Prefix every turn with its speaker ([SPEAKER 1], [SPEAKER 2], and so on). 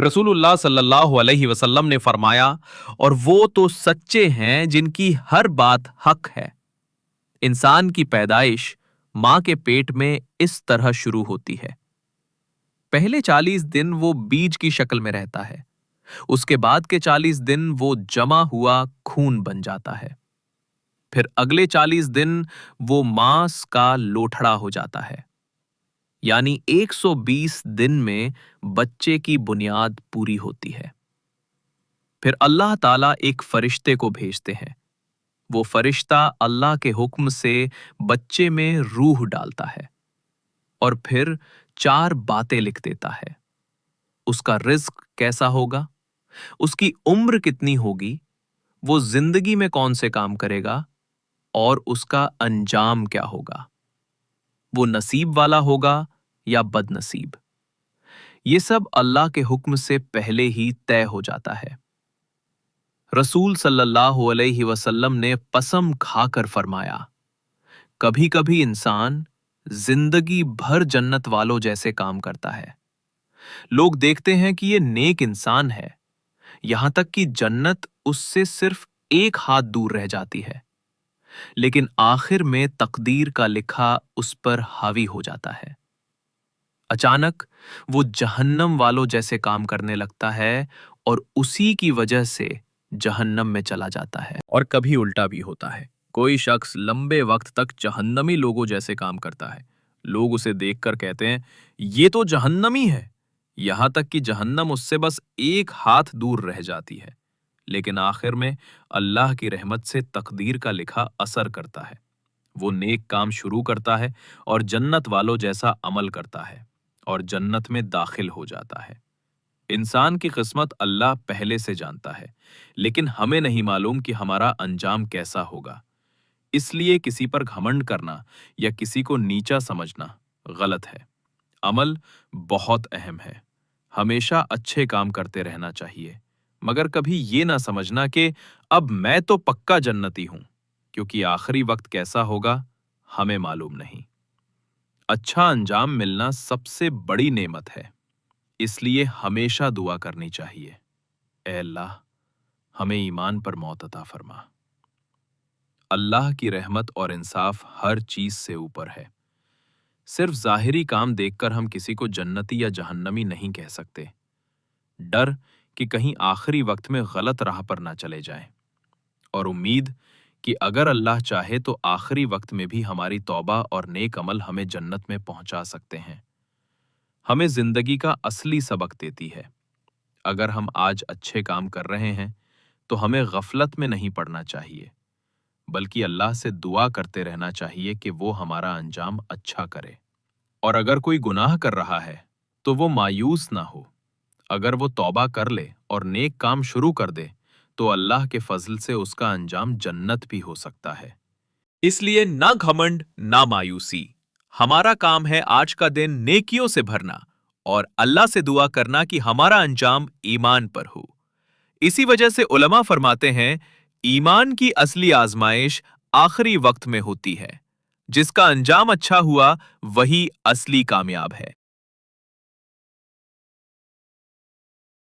[SPEAKER 1] रसूलुल्लाह सल्लल्लाहु अलैहि वसल्लम ने फरमाया, और वो तो सच्चे हैं जिनकी हर बात हक है। इंसान की पैदाइश मां के पेट में इस तरह शुरू होती है। पहले 40 दिन वो बीज की शक्ल में रहता है। उसके बाद के 40 दिन वो जमा हुआ खून बन जाता है। फिर अगले 40 दिन वो मांस का लोथड़ा हो जाता है। यानी 120 दिन में बच्चे की बुनियाद पूरी होती है। फिर अल्लाह ताला एक फरिश्ते को भेजते हैं। वो फरिश्ता अल्लाह के हुक्म से बच्चे में रूह डालता है और फिर 4 बातें लिख देता है। उसका रिज्क कैसा होगा, उसकी उम्र कितनी होगी, वो जिंदगी में कौन से काम करेगा और उसका अंजाम क्या होगा। वो नसीब वाला होगा या बदनसीब। ये सब अल्लाह के हुक्म से पहले ही तय हो जाता है। रसूल सल्लल्लाहु अलैहि वसल्लम ने कसम खाकर फरमाया, कभी कभी इंसान जिंदगी भर जन्नत वालों जैसे काम करता है। लोग देखते हैं कि ये नेक इंसान है, यहां तक कि जन्नत उससे सिर्फ एक हाथ दूर रह जाती है, लेकिन आखिर में तकदीर का लिखा उस पर हावी हो जाता है। अचानक वो जहन्नम वालों जैसे काम करने लगता है और उसी की वजह से जहन्नम में चला जाता है। और कभी उल्टा भी होता है, कोई शख्स लंबे वक्त तक जहन्नमी लोगों जैसे काम करता है। लोग उसे देखकर कहते हैं, ये तो जहन्नमी है, यहां तक कि जहन्नम उससे बस एक हाथ दूर रह जाती है। लेकिन आखिर में अल्लाह की रहमत से तकदीर का लिखा असर करता है। वो नेक काम शुरू करता है और जन्नत वालों जैसा अमल करता है और जन्नत में दाखिल हो जाता है। इंसान की किस्मत अल्लाह पहले से जानता है, लेकिन हमें नहीं मालूम कि हमारा अंजाम कैसा होगा। इसलिए किसी पर घमंड करना या किसी को नीचा समझना गलत है। अमल बहुत अहम है, हमेशा अच्छे काम करते रहना चाहिए, मगर कभी ये ना समझना कि अब मैं तो पक्का जन्नती हूं, क्योंकि आखिरी वक्त कैसा होगा हमें मालूम नहीं। अच्छा अंजाम मिलना सबसे बड़ी नेमत है, इसलिए हमेशा दुआ करनी चाहिए, ऐ अल्लाह हमें ईमान पर मौत अता फरमा। अल्लाह की रहमत और इंसाफ हर चीज से ऊपर है। सिर्फ जाहिरी काम देखकर हम किसी को जन्नती या जहन्नमी नहीं कह सकते। डर कि कहीं आखिरी वक्त में गलत राह पर ना चले जाएं, और उम्मीद कि अगर अल्लाह चाहे तो आखिरी वक्त में भी हमारी तौबा और नेक अमल हमें जन्नत में पहुंचा सकते हैं। हमें जिंदगी का असली सबक देती है। अगर हम आज अच्छे काम कर रहे हैं तो हमें गफलत में नहीं पड़ना चाहिए, बल्कि अल्लाह से दुआ करते रहना चाहिए कि वो हमारा अंजाम अच्छा करे। और अगर कोई गुनाह कर रहा है तो वो मायूस ना हो। अगर वो तौबा कर ले और नेक काम शुरू कर दे तो अल्लाह के फजल से उसका अंजाम जन्नत भी हो सकता है। इसलिए ना घमंड ना मायूसी। हमारा काम है आज का दिन नेकियों से भरना और अल्लाह से दुआ करना कि हमारा अंजाम ईमान पर हो। इसी वजह से उलमा फरमाते हैं, ईमान की असली आजमाइश आखिरी वक्त में होती है। जिसका अंजाम अच्छा हुआ वही असली कामयाब है।